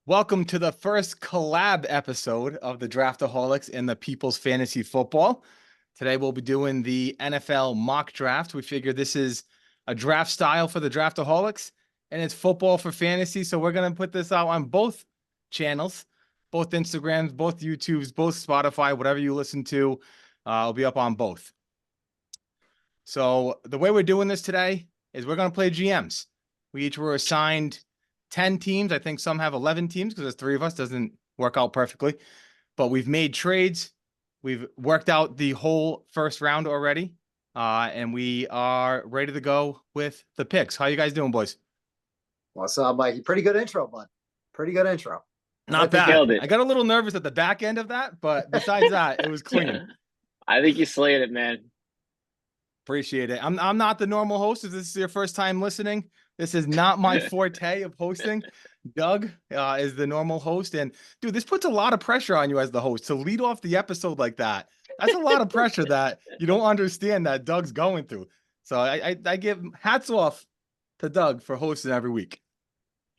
Welcome to the first collab episode of the Draftaholics and the People's Fantasy Football. Today we'll be doing the NFL mock draft. We figure this is a draft style for the Draftaholics and it's football for fantasy. So we're going to put this out on both channels, both Instagrams, both YouTubes, both Spotify, whatever you listen to, it'll be up on both. So the way we're doing this today is we're going to play GMs. We each were assigned 10 teams. I think some have 11 teams because there's 3 of us. Doesn't work out perfectly. But we've made trades. We've worked out the whole first round already. And we are ready to go with the picks. How you guys doing, boys? What's up, Mikey? Pretty good intro, bud. Pretty good intro. Not bad. I got a little nervous at the back end of that, but besides that, it was clean. I think you slayed it, man. Appreciate it. I'm not the normal host. If this is your first time listening, this is not my forte of hosting. Doug is the normal host. And dude, this puts a lot of pressure on you as the host to lead off the episode like that. That's a lot of pressure that you don't understand that Doug's going through. So I give hats off to Doug for hosting every week.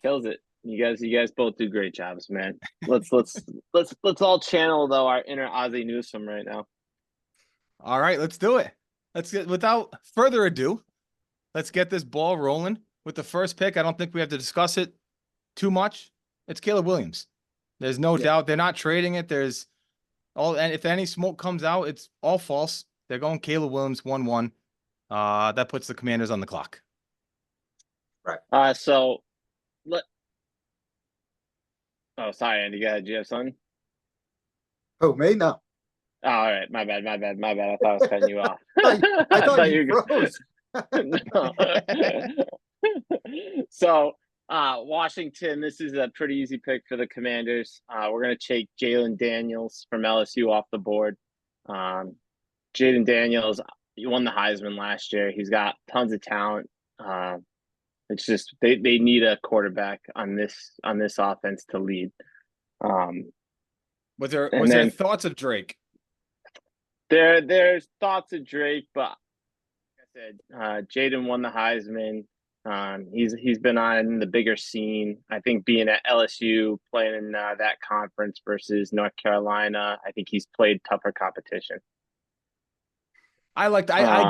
Kills it. You guys both do great jobs, man. Let's all channel though our inner Ozzie Newsome right now. All right, let's do it. Without further ado, let's get this ball rolling with the first pick. I don't think we have to discuss it too much. It's Caleb Williams. There's no doubt they're not trading it. And if any smoke comes out, it's all false. They're going Caleb Williams 1-1. That puts the Commanders on the clock. Right. Oh, sorry, Andy. Do you have something? Oh, me? No. Oh, all right. My bad. I thought I was cutting you off. I thought you froze. So, Washington, this is a pretty easy pick for the Commanders. We're going to take Jalen Daniels from LSU off the board. Jaden Daniels, he won the Heisman last year. He's got tons of talent. It's just they need a quarterback on this offense to lead. Was there thoughts of Drake? There's thoughts of Drake, but like I said, Jaden won the Heisman. He's been on the bigger scene. I think being at LSU, playing in that conference versus North Carolina, I think he's played tougher competition. I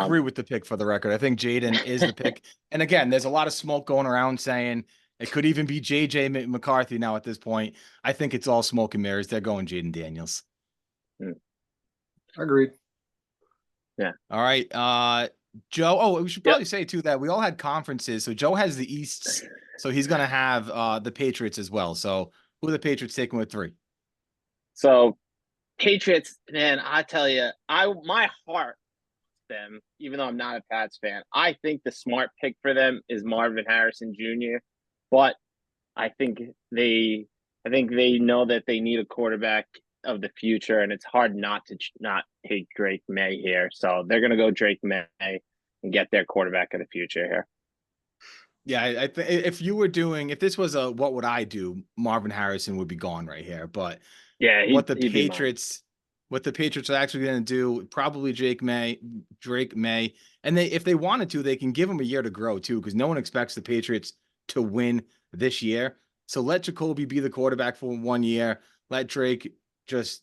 agree with the pick for the record. I think Jaden is the pick. And again, there's a lot of smoke going around saying it could even be JJ McCarthy now at this point. I think it's all smoke and mirrors. They're going Jaden Daniels. Agreed. Yeah. All right. Joe. Oh, we should probably say too that we all had conferences. So Joe has the East. So he's going to have the Patriots as well. So who are the Patriots taking with 3? So Patriots, man, I tell you, my heart them, even though I'm not a Pats fan. I think the smart pick for them is Marvin Harrison Jr. But I think they know that they need a quarterback of the future, and it's hard not to not take Drake May here. So they're going to go Drake May and get their quarterback of the future here. Yeah, if this was a what would I do, Marvin Harrison would be gone right here. But yeah, what the Patriots are actually going to do, probably Drake May, and if they wanted to, they can give him a year to grow too, because no one expects the Patriots to win this year. So let Jacoby be the quarterback for 1 year. Let Drake just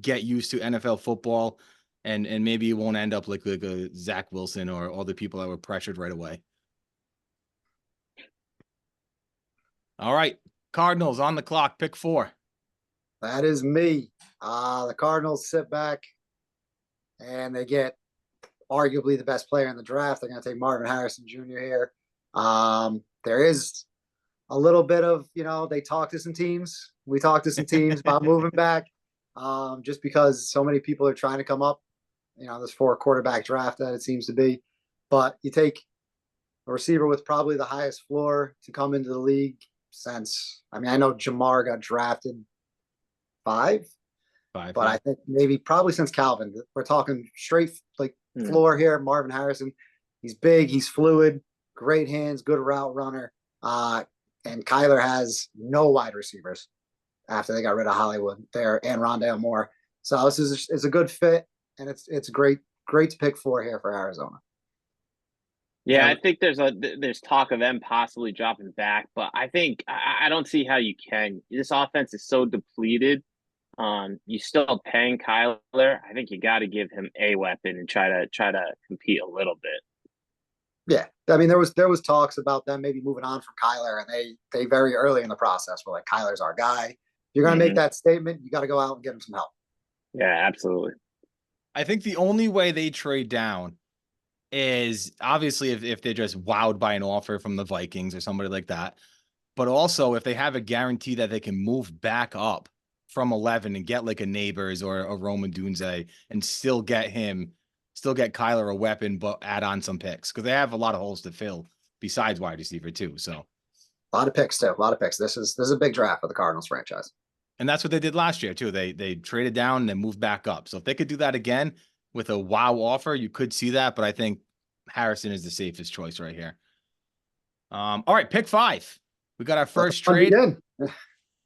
get used to NFL football, and maybe it won't end up like a Zach Wilson or all the people that were pressured right away. All right, Cardinals on the clock, pick 4. That is me. The Cardinals sit back, and they get arguably the best player in the draft. They're going to take Marvin Harrison Jr. here. There is a little bit of, they talk to some teams. We talk to some teams about moving back. Just because so many people are trying to come up, this 4 quarterback draft that it seems to be. But you take a receiver with probably the highest floor to come into the league since, I know Jamar got drafted 5, but I think probably since Calvin. We're talking straight floor here. Marvin Harrison, he's big, he's fluid, great hands, good route runner. And Kyler has no wide receivers after they got rid of Hollywood there and Rondale Moore. So this is a good fit, and it's great to pick 4 here for Arizona. Yeah, Yeah, I think there's talk of them possibly dropping back, but I think I don't see how you can. This offense is so depleted. You still paying Kyler. I think you got to give him a weapon and try to compete a little bit. Yeah, I mean there was talks about them maybe moving on from Kyler, and they very early in the process were like, Kyler's our guy. If you're gonna make Hmm. that statement, you got to go out and get him some help. Yeah, absolutely. I think the only way they trade down is obviously if they're just wowed by an offer from the Vikings or somebody like that. But also if they have a guarantee that they can move back up from 11 and get like a Neighbors or a Roman Dunze and still get Kyler a weapon, but add on some picks because they have a lot of holes to fill besides wide receiver too. So, A lot of picks too. A lot of picks. This is a big draft for the Cardinals franchise. and that's what they did last year too. They traded down and then moved back up. So if they could do that again with a wow offer, you could see that. But I think Harrison is the safest choice right here. All right, pick 5. We got our first trade.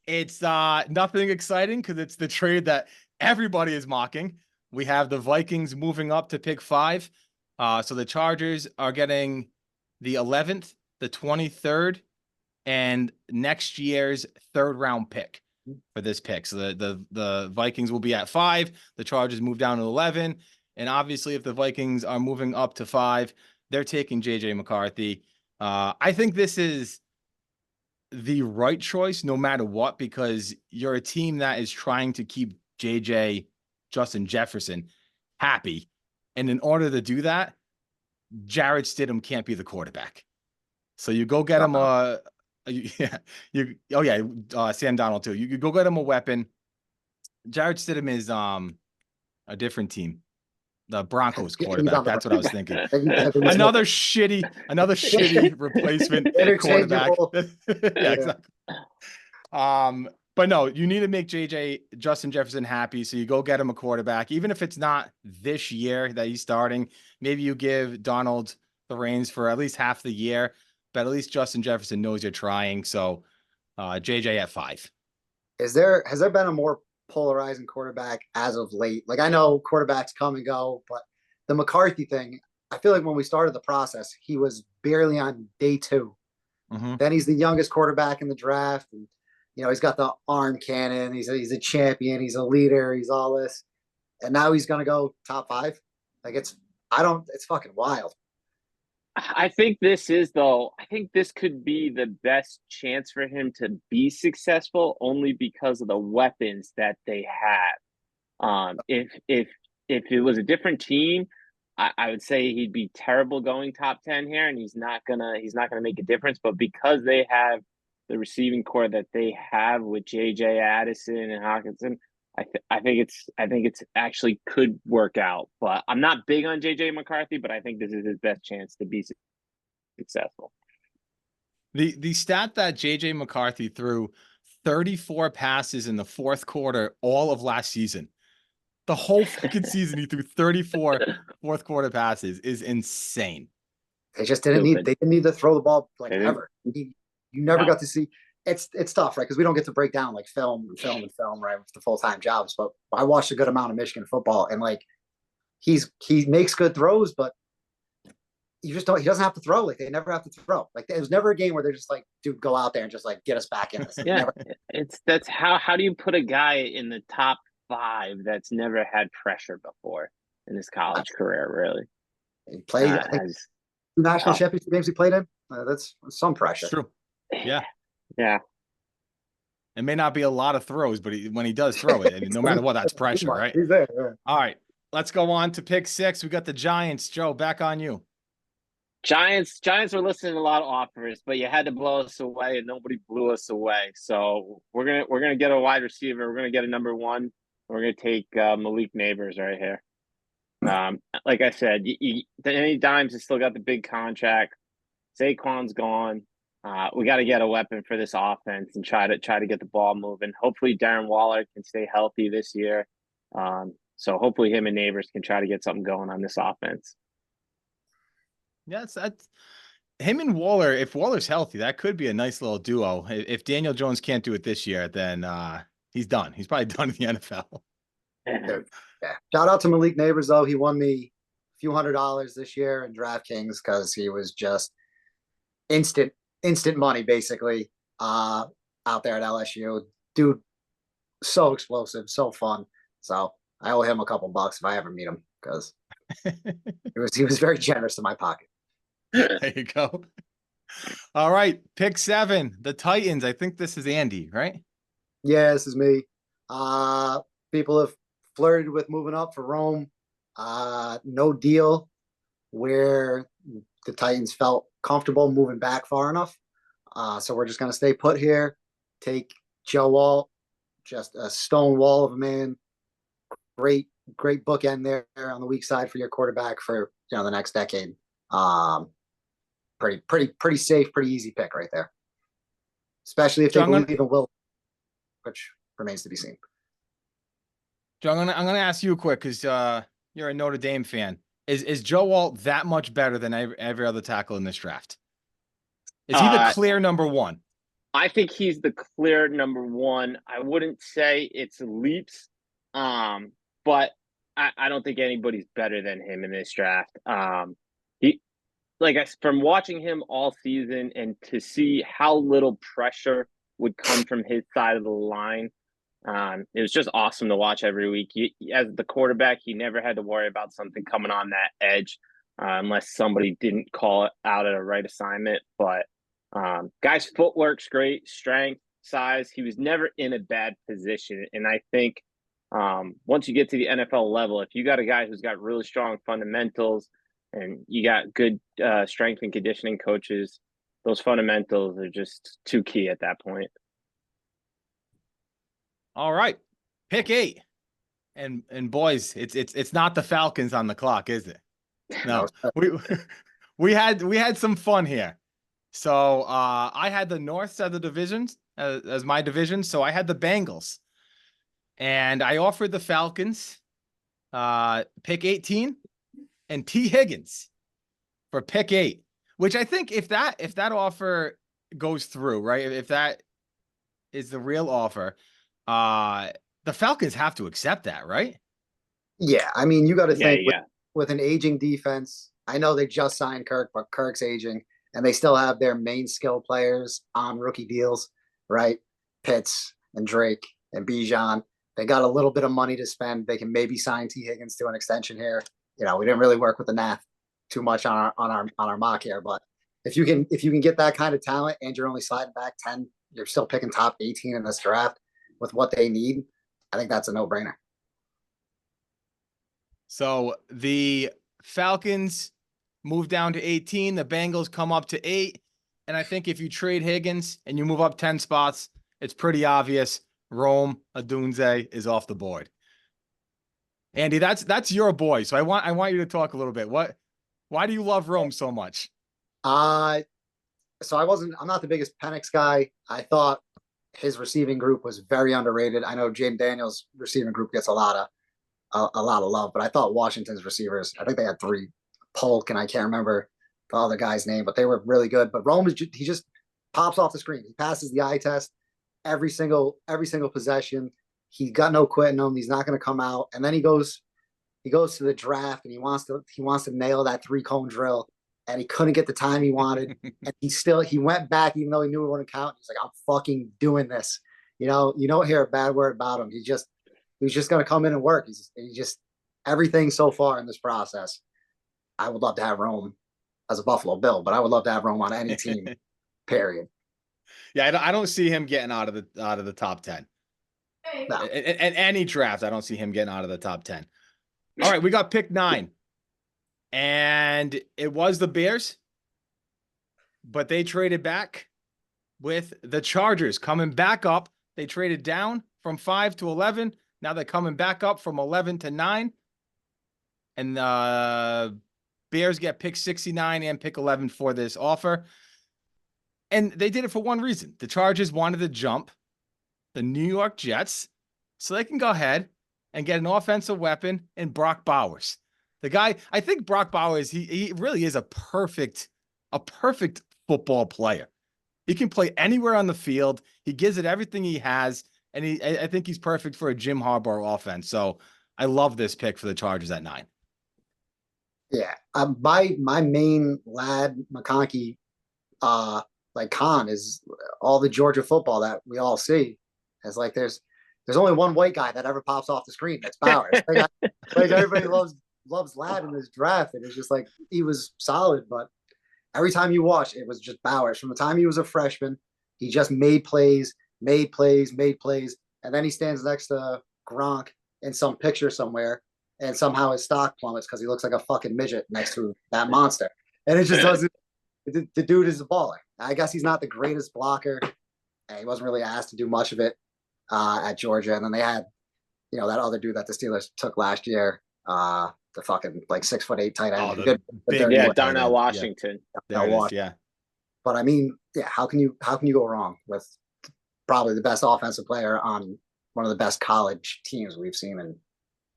It's nothing exciting because it's the trade that everybody is mocking. We have the Vikings moving up to pick 5. So the Chargers are getting the 11th, the 23rd, and next year's 3rd round pick for this pick. So the Vikings will be at 5. The Chargers move down to 11. And obviously, if the Vikings are moving up to 5, they're taking JJ McCarthy. I think this is the right choice no matter what, because you're a team that is trying to keep Justin Jefferson happy. And in order to do that, Jarrett Stidham can't be the quarterback. So you go get him Sam Donald too. You go get him a weapon. Jarrett Stidham is a different team. The Broncos quarterback. That's what I was thinking. Another shitty replacement quarterback. Yeah, exactly. But no, you need to make Justin Jefferson happy. So you go get him a quarterback, even if it's not this year that he's starting. Maybe you give Donald the reins for at least half the year, but at least Justin Jefferson knows you're trying. So JJ at 5. Has there been a more polarizing quarterback as of late? Like, I know quarterbacks come and go, but the McCarthy thing, I feel like when we started the process, he was barely on day 2. Mm-hmm. Then he's the youngest quarterback in the draft, and he's got the arm cannon. He's a champion. He's a leader. He's all this, and now he's gonna go top 5. Like, it's fucking wild. I think this could be the best chance for him to be successful only because of the weapons that they have. If it was a different team, I would say he'd be terrible going top 10 here, and he's not gonna make a difference. But because they have the receiving core that they have with JJ Addison and Hawkinson, I think it's actually could work out. But I'm not big on JJ McCarthy, but I think this is his best chance to be successful. The stat that JJ McCarthy threw 34 passes in the 4th quarter all of last season. The whole fucking season he threw 34 4th quarter passes is insane. They just didn't need to throw the ball like ever. You never got to see. It's tough, right? Because we don't get to break down like film, right, with the full-time jobs. But I watched a good amount of Michigan football, and like he makes good throws, but he doesn't have to throw. Like, they never have to throw. Like, there was never a game where they're just like, dude, go out there and just like get us back in this. Yeah, that's how do you put a guy in the top 5 that's never had pressure before in his college career? Really, he played I think 2 national championship games he played in. That's some pressure. It's true. Yeah. Yeah. It may not be a lot of throws, but when he does throw it, I mean, no matter what, that's pressure, right? He's there. Yeah. All right, let's go on to pick 6. We got the Giants. Joe, back on you. Giants were listening to a lot of offers, but you had to blow us away, and nobody blew us away. So we're gonna get a wide receiver. We're gonna get a number 1. We're gonna take Malik Neighbors right here. Like I said, Danny Dimes has still got the big contract. Saquon's gone. We got to get a weapon for this offense and try to get the ball moving. Hopefully, Darren Waller can stay healthy this year. So hopefully, him and Neighbors can try to get something going on this offense. Yes, that's him and Waller. If Waller's healthy, that could be a nice little duo. If Daniel Jones can't do it this year, then he's done. He's probably done in the NFL. Yeah. Shout out to Malik Neighbors, though. He won me few $100s this year in DraftKings because he was just instant money basically out there at LSU. Dude, so explosive, so fun. So I owe him a couple bucks if I ever meet him because he was very generous in my pocket. There you go. All right, pick 7, the Titans. I think this is Andy, right? Yeah, this is me. People have flirted with moving up for Rome. No deal where the Titans felt comfortable moving back far enough. So we're just going to stay put here. Take Joe Walt, just a stone wall of a man. Great bookend there on the weak side for your quarterback for the next decade. Pretty safe, pretty easy pick right there. Especially if they believe in Will, which remains to be seen. Joe, I'm gonna ask you quick because you're a Notre Dame fan. Is Joe Walt that much better than every other tackle in this draft? Is he the clear number 1? I think he's the clear number 1. I wouldn't say it's leaps, but I don't think anybody's better than him in this draft. From watching him all season and to see how little pressure would come from his side of the line, it was just awesome to watch every week. As the quarterback, he never had to worry about something coming on that edge unless somebody didn't call it out at a right assignment. But guy's footwork's great, strength, size. He was never in a bad position. And I think once you get to the NFL level, if you got a guy who's got really strong fundamentals and you got good strength and conditioning coaches, those fundamentals are just too key at that point. All right, pick 8, and boys, it's not the Falcons on the clock, is it? No, we had some fun here. So I had the north side of the divisions as my division, so I had the Bengals, and I offered the Falcons pick 18 and T. Higgins for pick 8, which I think if that offer goes through, right? If that is the real offer, the Falcons have to accept that, right? Yeah, I mean, you got to think with an aging defense. I know they just signed Kirk, but Kirk's aging, and they still have their main skill players on rookie deals, right? Pitts and Drake and Bijan. They got a little bit of money to spend. They can maybe sign T. Higgins to an extension here. We didn't really work with the math too much on our mock here, but if you can get that kind of talent and you're only sliding back 10, you're still picking top 18 in this draft with what they need. I think that's a no-brainer. So the Falcons move down to 18. The Bengals come up to 8. And I think if you trade Higgins and you move up 10 spots, it's pretty obvious Rome Odunze is off the board. Andy, that's your boy. So I want you to talk a little bit. Why do you love Rome so much? So I'm not the biggest Penix guy. I thought his receiving group was very underrated. I know Jaden Daniels' receiving group gets a lot of love, but I thought Washington's receivers, I think they had 3, Polk, and I can't remember the other guy's name, but they were really good. But Rome he just pops off the screen. He passes the eye test every single possession. He got no quitting him. He's not going to come out. And then he goes to the draft and he wants to nail that 3-cone drill. And he couldn't get the time he wanted. And he went back even though he knew it wouldn't count. He's like, I'm fucking doing this. You don't hear a bad word about him. He was just going to come in and work. He's just everything so far in this process. I would love to have Rome as a Buffalo Bill, but I would love to have Rome on any team, period. Yeah, I don't see him getting out of the top 10. No. In any draft, I don't see him getting out of the top 10. All right, we got pick 9. And it was the Bears, but they traded back with the Chargers coming back up. They traded down from 5 to 11. Now they're coming back up from 11 to 9. And the Bears get pick 69 and pick 11 for this offer. And they did it for one reason. The Chargers wanted to jump the New York Jets so they can go ahead and get an offensive weapon in Brock Bowers. The guy, I think Brock Bowers, he really is a perfect football player. He can play anywhere on the field. He gives it everything he has, and I think he's perfect for a Jim Harbaugh offense. So I love this pick for the Chargers at 9. Yeah. My main lad McConkey like con is all the Georgia football that we all see. It's like there's only one white guy that ever pops off the screen. That's Bowers. Like everybody loves Lad in this draft, and it's just like he was solid, but every time you watch, it was just Bowers. From the time he was a freshman, he just made plays, made plays, made plays, and then he stands next to Gronk in some picture somewhere, and somehow his stock plummets because he looks like a fucking midget next to that monster, and it just doesn't. The dude is a baller. I guess he's not the greatest blocker. He wasn't really asked to do much of it at Georgia, and then they had that other dude that the Steelers took last year, the fucking like 6'8" tight end. Oh, Who the did the big dirty Yeah, work. tight Darnell end. Yeah, Washington. there it is. Yeah. But I mean, yeah, how can you go wrong with probably the best offensive player on one of the best college teams we've seen in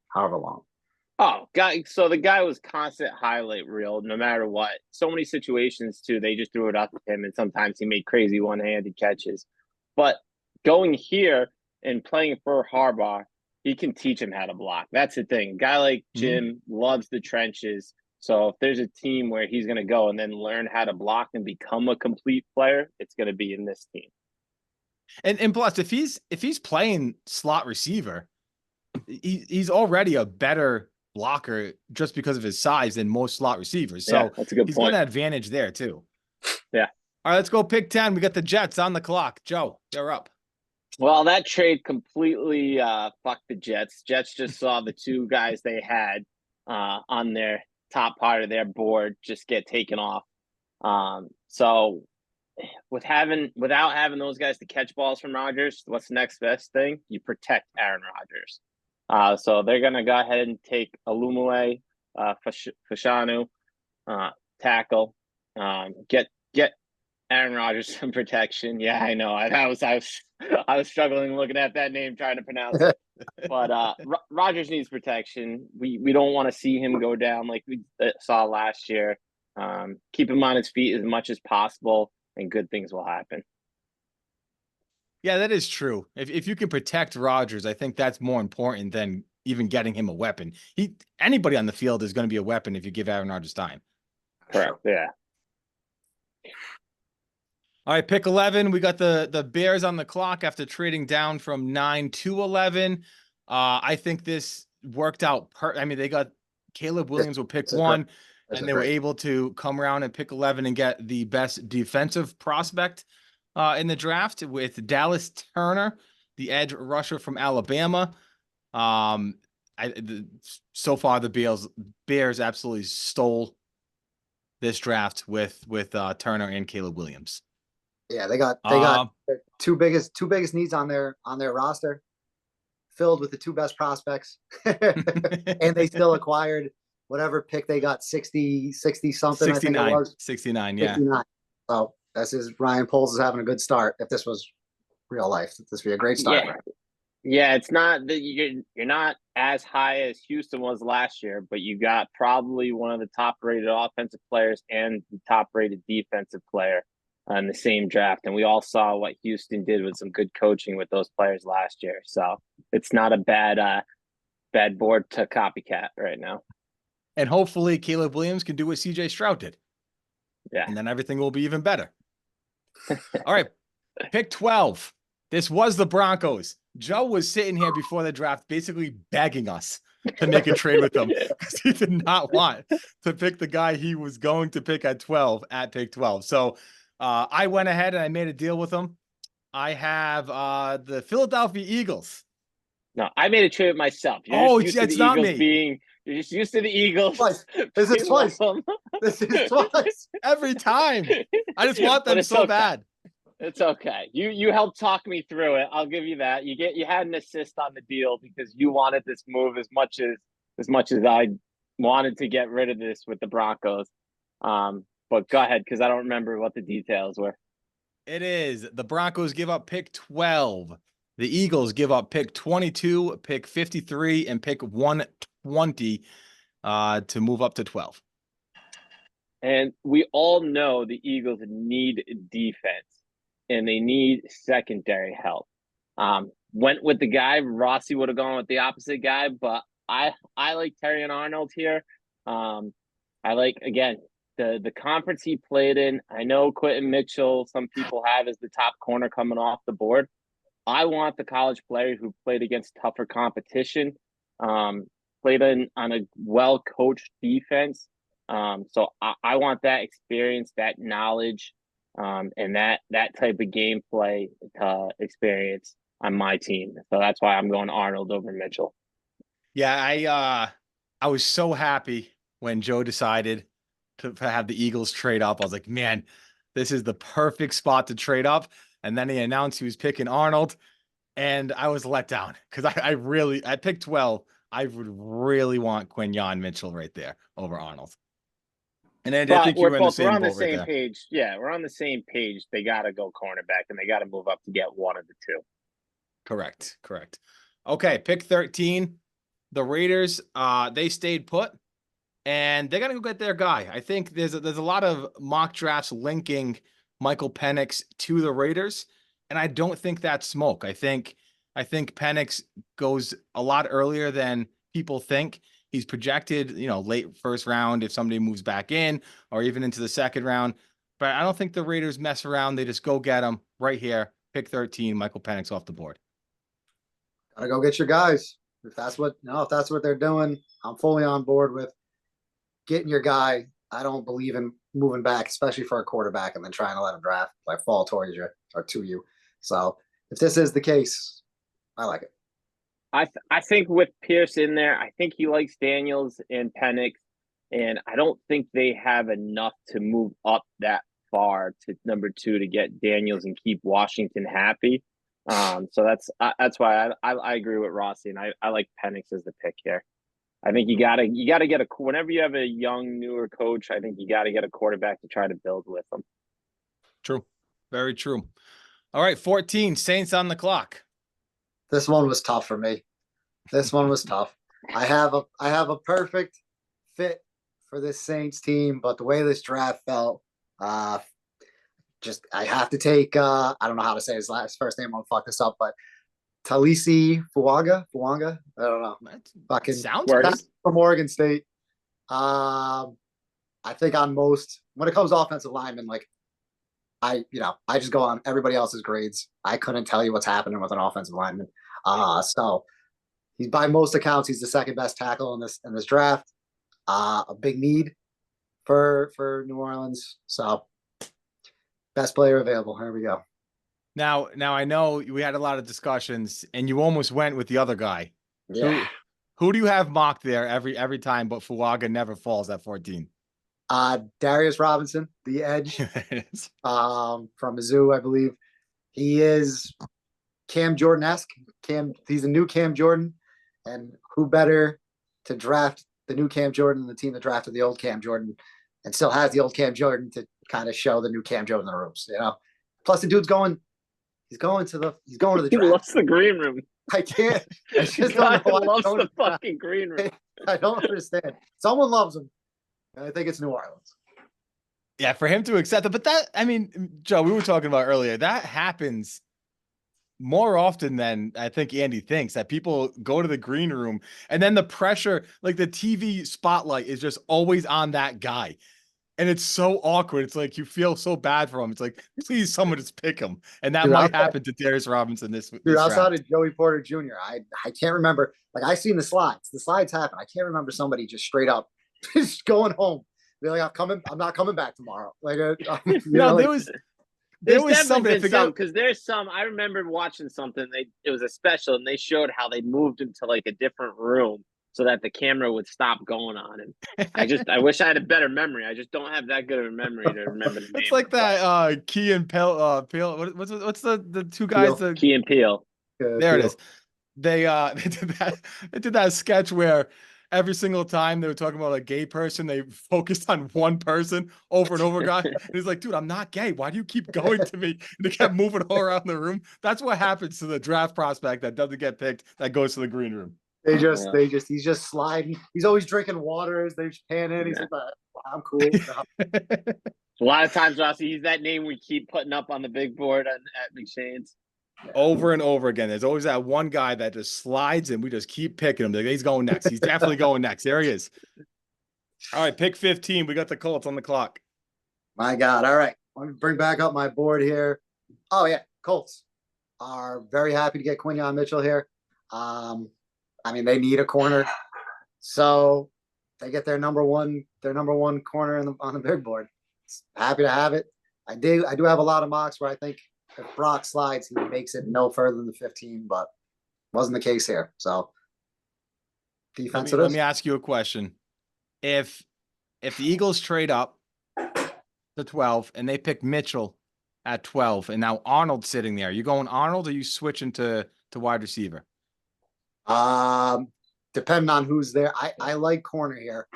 however long? Oh, guy. So the guy was constant highlight reel, no matter what. So many situations too. They just threw it up to him, and sometimes he made crazy one-handed catches. But going here and playing for Harbaugh, he can teach him how to block. That's the thing. A guy like Jim loves the trenches. So if there's a team where he's going to go and then learn how to block and become a complete player, it's going to be in this team. And plus, if he's playing slot receiver, he's already a better blocker just because of his size than most slot receivers. So Yeah, that's a good he's point. got an advantage there too. Yeah. All right, let's go pick 10. We got the Jets on the clock. Joe, you're up. Well, that trade completely fucked the Jets. Jets just saw the two guys they had on their top part of their board just get taken off. So without having those guys to catch balls from Rodgers, what's the next best thing? You protect Aaron Rodgers. So they're gonna go ahead and take Alumue, Fashanu, tackle, get Aaron Rodgers some protection. Yeah, I know. I was struggling looking at that name trying to pronounce it. But Rodgers needs protection. We don't want to see him go down like we saw last year. Keep him on his feet as much as possible, and good things will happen. Yeah, that is true. If you can protect Rodgers, I think that's more important than even getting him a weapon. Anybody on the field is going to be a weapon if you give Aaron Rodgers time. Correct. Yeah. All right, pick 11. We got the Bears on the clock after trading down from 9 to 11. I think this worked out. I mean, they got Caleb Williams with pick 1, and they were able to come around and pick 11 and get the best defensive prospect in the draft with Dallas Turner, the edge rusher from Alabama. So far the Bears absolutely stole this draft with Turner and Caleb Williams. Yeah, they got their two biggest needs on their roster filled with the two best prospects. And they still acquired whatever pick they got, 60 something, 69, I think it was. 69, yeah. 69. So this is Ryan Poles is having a good start. If this was real life, this would be a great start. Yeah. Yeah, it's not that you're not as high as Houston was last year, but you got probably one of the top-rated offensive players and the top-rated defensive player in the same draft. And we all saw what Houston did with some good coaching with those players last year. So it's not a bad board to copycat right now. And hopefully Caleb Williams can do what CJ Stroud did. Yeah. And then everything will be even better. All right. Pick 12. This was the Broncos. Joe was sitting here before the draft basically begging us to make a trade with them because he did not want to pick the guy he was going to pick at 12 at pick 12. So I went ahead and I made a deal with him. I have the Philadelphia Eagles. No, I made a trade with myself. You're just used to the Eagles. Twice. This is twice. This is twice. Every time. I just want them so bad. It's okay. You helped talk me through it. I'll give you that. You had an assist on the deal because you wanted this move as much as I wanted to get rid of this with the Broncos. But go ahead because I don't remember what the details were. It is the Broncos give up pick 12. The Eagles give up pick 22, pick 53, and pick 120 to move up to 12. And we all know the Eagles need defense. And they need secondary help. Went with the guy. Rossi would have gone with the opposite guy, but I like Terry and Arnold here. I like, again, the conference he played in. I know Quentin Mitchell, some people have as the top corner coming off the board. I want the college player who played against tougher competition, played on a well coached defense. So I want that experience, that knowledge, and that type of gameplay experience on my team. So that's why I'm going Arnold over Mitchell. Yeah, I was so happy when Joe decided to have the Eagles trade up. I was like, man, this is the perfect spot to trade up. And then he announced he was picking Arnold, and I was let down because I picked well. I would really want Quinyon Mitchell right there over Arnold. And I But think you were in the we're same on the boat right same there. page. Yeah, we're on the same page. They got to go cornerback, and they got to move up to get one of the two. Correct. Okay, pick 13. The Raiders, they stayed put, and they're gonna go get their guy. I think there's a lot of mock drafts linking Michael Penix to the Raiders, and I don't think that's smoke. I think Penix goes a lot earlier than people think. He's projected, late first round if somebody moves back in, or even into the second round. But I don't think the Raiders mess around. They just go get him right here. Pick 13, Michael Penix off the board. Gotta go get your guys. If that's what they're doing, I'm fully on board with getting your guy. I don't believe in moving back, especially for a quarterback, and then trying to let him draft like fall towards you or to you. So if this is the case, I like it. I think with Pierce in there, I think he likes Daniels and Penix, and I don't think they have enough to move up that far to number 2 to get Daniels and keep Washington happy. So that's why I agree with Rossi, and I like Penix as the pick here. I think you gotta get whenever you have a young newer coach, I think you gotta get a quarterback to try to build with them. True. Very true. All right, 14, Saints on the clock. This one was tough for me. This one was tough. I have a perfect fit for this Saints team, but the way this draft felt, just I have to take I don't know how to say his first name. I'll fuck this up, but Talisi Fuaga. I don't know. Fucking sounds good. From Oregon State. I think on most when it comes to offensive linemen, like I just go on everybody else's grades. I couldn't tell you what's happening with an offensive lineman. So he's by most accounts, he's the second best tackle in this draft. A big need for New Orleans. So best player available. Here we go. Now I know we had a lot of discussions, and you almost went with the other guy. Yeah. Who do you have mocked there every time? But Fuaga never falls at 14. Darius Robinson, the edge, from Mizzou, I believe. He is Cam Jordan-esque. He's a new Cam Jordan, and who better to draft the new Cam Jordan than the team that drafted the old Cam Jordan and still has the old Cam Jordan to kind of show the new Cam Jordan in the ropes, Plus the dude's going. He's going to the draft. He loves the green room. I can't. I just don't know. Loves the fucking green room. I don't understand. Someone loves him. I think it's New Orleans. Yeah, for him to accept it. But Joe, we were talking about earlier, that happens more often than I think Andy thinks, that people go to the green room and then the pressure, like the TV spotlight is just always on that guy. And it's so awkward. It's like you feel so bad for him. It's like, please, someone just pick him. And that might happen to Darius Robinson this outside of Joey Porter Jr., I can't remember. Like, I seen the slides. The slides happen. I can't remember somebody just straight up just going home. They're like, I'm not coming back tomorrow. Like, there was something because there's some. I remember watching something. It was a special, and they showed how they moved him to like a different room so that the camera would stop going on him. I wish I had a better memory. I just don't have that good of a memory to remember the name. It's like that Key and Peele. What's the two guys? Key and Peele. There it is. They did that sketch where every single time they were talking about a gay person, they focused on one person over and over again. And he's like, dude, I'm not gay. Why do you keep going to me? And they kept moving all around the room. That's what happens to the draft prospect that doesn't get picked, that goes to the green room. He's just sliding. He's always drinking water as they pan in. He's like, I'm cool. A lot of times, Rossi, he's that name we keep putting up on the big board at McShane's. Over and over again. There's always that one guy that just slides and we just keep picking him. He's going next. He's definitely going next. There he is. All right, pick 15. We got the Colts on the clock. My God. All right. Let me bring back up my board here. Oh, yeah. Colts are very happy to get Quinyon Mitchell here. I mean, they need a corner. So they get their number one corner on the big board. Happy to have it. I do have a lot of mocks where I think if Brock slides, he makes it no further than 15, but wasn't the case here. So defense Let me ask you a question. If the Eagles trade up to 12 and they pick Mitchell at 12 and now Arnold's sitting there, you going Arnold or you switching to wide receiver? Depending on who's there. I like corner here.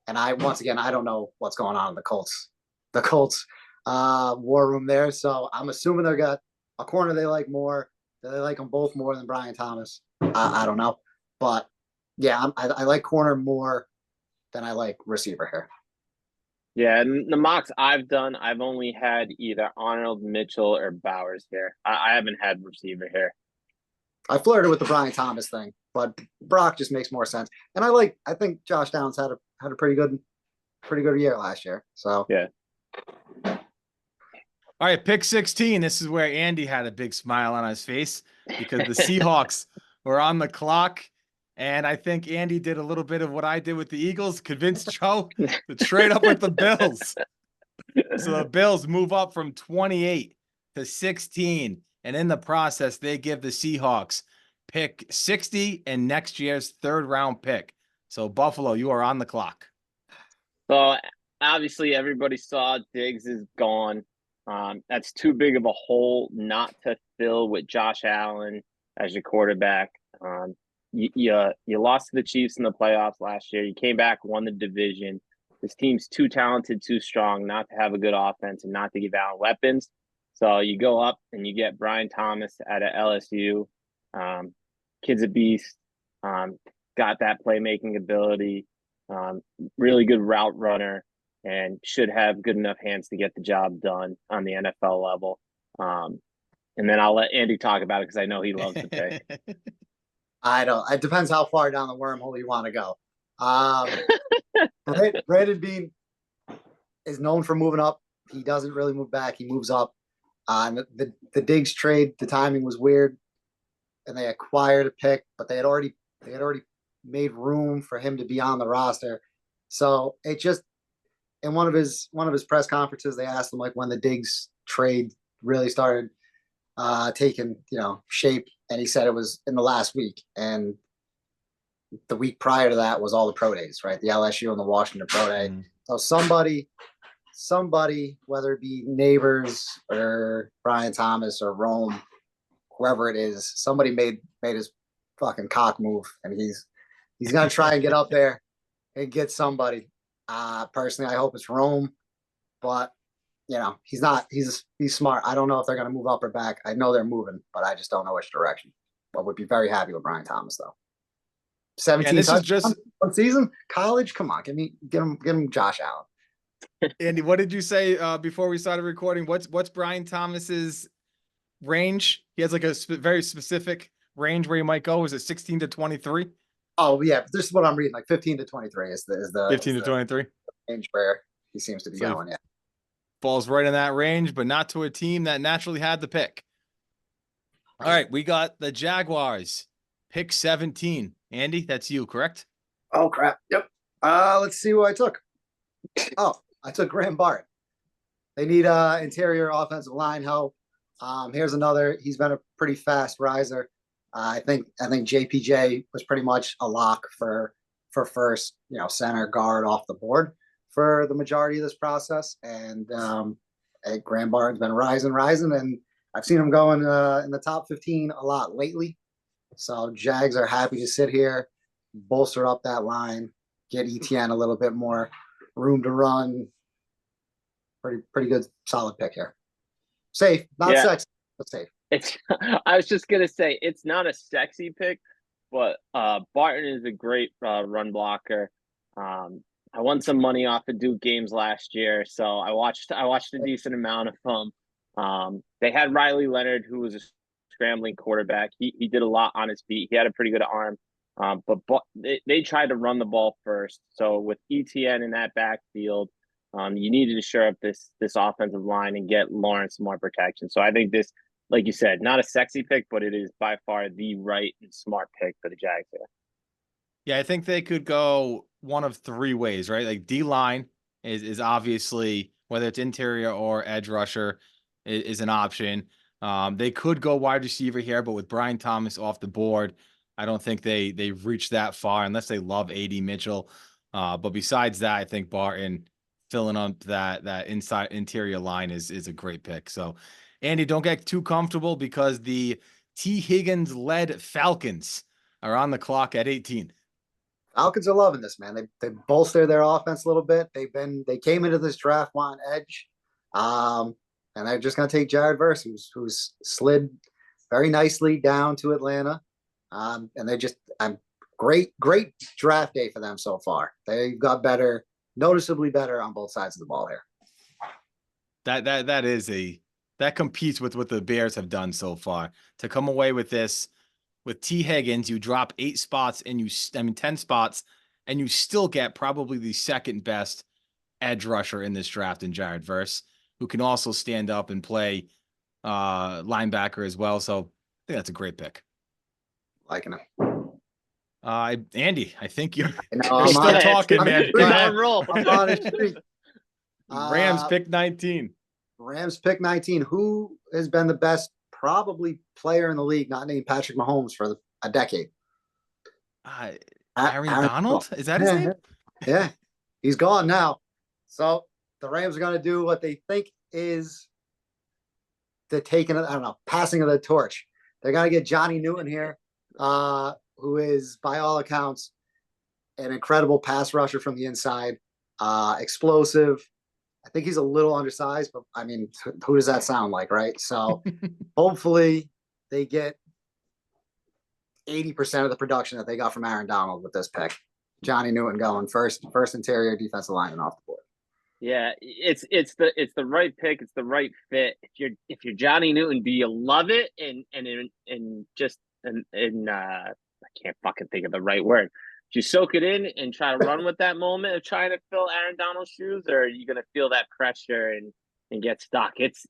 And once again, I don't know what's going on in the Colts war room there. So I'm assuming they got a corner they like more. They like them both more than Brian Thomas. I don't know. But yeah, I like corner more than I like receiver here. Yeah, and the mocks I've done, I've only had either Arnold, Mitchell, or Bowers here. I haven't had receiver here. I flirted with the Brian Thomas thing, but Brock just makes more sense. And I think Josh Downs had a pretty good year last year. So yeah. All right, pick 16. This is where Andy had a big smile on his face because the Seahawks were on the clock. And I think Andy did a little bit of what I did with the Eagles, convinced Joe to trade up with the Bills. So the Bills move up from 28 to 16. And in the process, they give the Seahawks pick 60 and next year's 3rd round pick. So Buffalo, you are on the clock. So obviously everybody saw Diggs is gone. That's too big of a hole not to fill with Josh Allen as your quarterback. You lost to the Chiefs in the playoffs last year. You came back, won the division. This team's too talented, too strong not to have a good offense and not to give Allen weapons. So you go up and you get Brian Thomas out of LSU. Kid's a beast. Got that playmaking ability. Really good route runner and should have good enough hands to get the job done on the NFL level. And then I'll let Andy talk about it because I know he loves the pick. I don't. It depends how far down the wormhole you want to go. Brandon Beane is known for moving up. He doesn't really move back. He moves up. The Diggs trade, the timing was weird, and they acquired a pick, but they had already made room for him to be on the roster. So it just in one of his press conferences, they asked him like when the Diggs trade really started taking shape, and he said it was in the last week, and the week prior to that was all the pro days, right? The LSU and the Washington pro day. So somebody, whether it be Neighbors or Brian Thomas or Rome, whoever it is, somebody made his fucking cock move, and he's gonna try and get up there and get somebody. Personally, I hope it's Rome, but he's not. He's smart. I don't know if they're gonna move up or back. I know they're moving, but I just don't know which direction. But would be very happy with Brian Thomas though. 17 this is just one season. College, come on, get him Josh Allen. Andy, what did you say before we started recording? What's Brian Thomas's range? He has like a very specific range where he might go. Is it 16 to 23? Oh yeah, this is what I'm reading. Like 15 to 23 is the 15 to 23 range where he seems to be going. Yeah, falls right in that range, but not to a team that naturally had the pick. All right, we got the Jaguars, pick 17. Andy, that's you, correct? Oh crap. Yep. Let's see who I took. Oh, I took Graham Barrett. They need interior offensive line help. Here's another. He's been a pretty fast riser. I think JPJ was pretty much a lock for first, center guard off the board for the majority of this process. And Graham Barrett's been rising, and I've seen him going in the top 15 a lot lately. So Jags are happy to sit here, bolster up that line, get ETN a little bit more room to run. Pretty good, solid pick here. Safe, not sexy, but safe. I was just gonna say it's not a sexy pick, but Barton is a great run blocker. I won some money off of Duke games last year, so I watched a decent amount of them. They had Riley Leonard, who was a scrambling quarterback. He did a lot on his feet. He had a pretty good arm. But they tried to run the ball first. So with ETN in that backfield, you needed to shore up this offensive line and get Lawrence more protection. So I think this, like you said, not a sexy pick, but it is by far the right and smart pick for the Jags here. Yeah, I think they could go one of three ways, right? Like D-line is obviously, whether it's interior or edge rusher, is an option. They could go wide receiver here, but with Brian Thomas off the board, I don't think they've reached that far unless they love A.D. Mitchell. But besides that, I think Barton filling up that inside interior line is a great pick. So, Andy, don't get too comfortable because the T. Higgins led Falcons are on the clock at 18. Falcons are loving this, man. They bolster their offense a little bit. They came into this draft wanting edge, and they're just going to take Jared Verse, who's slid very nicely down to Atlanta, and they just great draft day for them so far. They got better, noticeably better on both sides of the ball here. That competes with what the Bears have done so far. To come away with this. With T. Higgins, you drop 8 spots and 10 spots, and you still get probably the second best edge rusher in this draft in Jared Verse, who can also stand up and play linebacker as well. So I think that's a great pick. Liking it. Andy, I think you're I'm still talking, man. Go ahead, roll. I'm on a streak. Rams pick 19. Rams pick 19. Who has been the best probably player in the league, not named Patrick Mahomes for a decade? Aaron Donald? Is that his name? Yeah, he's gone now. So the Rams are going to do what they think is the passing of the torch. They're going to get Johnny Newton here, who is, by all accounts, an incredible pass rusher from the inside, explosive. I think he's a little undersized, but I mean, who does that sound like, right? So hopefully they get 80% of the production that they got from Aaron Donald with this pick. Johnny Newton going first interior defensive lineman off the board. Yeah, it's the right pick. It's the right fit. If you're Johnny Newton, do you love it? And I can't fucking think of the right word. Do you soak it in and try to run with that moment of trying to fill Aaron Donald's shoes, or are you going to feel that pressure and get stuck? It's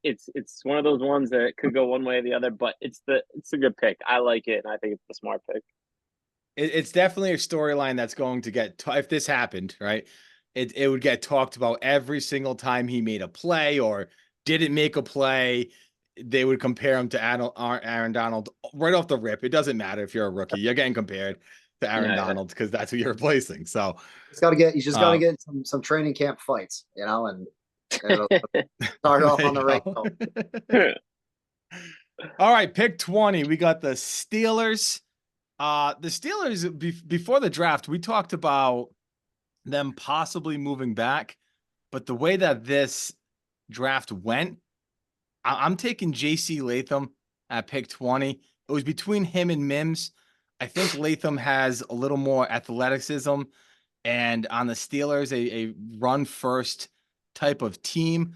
one of those ones that could go one way or the other, but it's a good pick. I like it, and I think it's the smart pick. It's definitely a storyline that's going to get if this happened, right? It would get talked about every single time he made a play or didn't make a play. They would compare him to Aaron Donald right off the rip. It doesn't matter if you're a rookie; you're getting compared to Aaron Donald because that's who you're replacing. So he's just got to get some training camp fights, and it'll start off on the right note. All right, pick 20. We got the Steelers. The Steelers before the draft, we talked about them possibly moving back, but the way that this draft went, I'm taking J.C. Latham at pick 20. It was between him and Mims. I think Latham has a little more athleticism, and on the Steelers, a run-first type of team,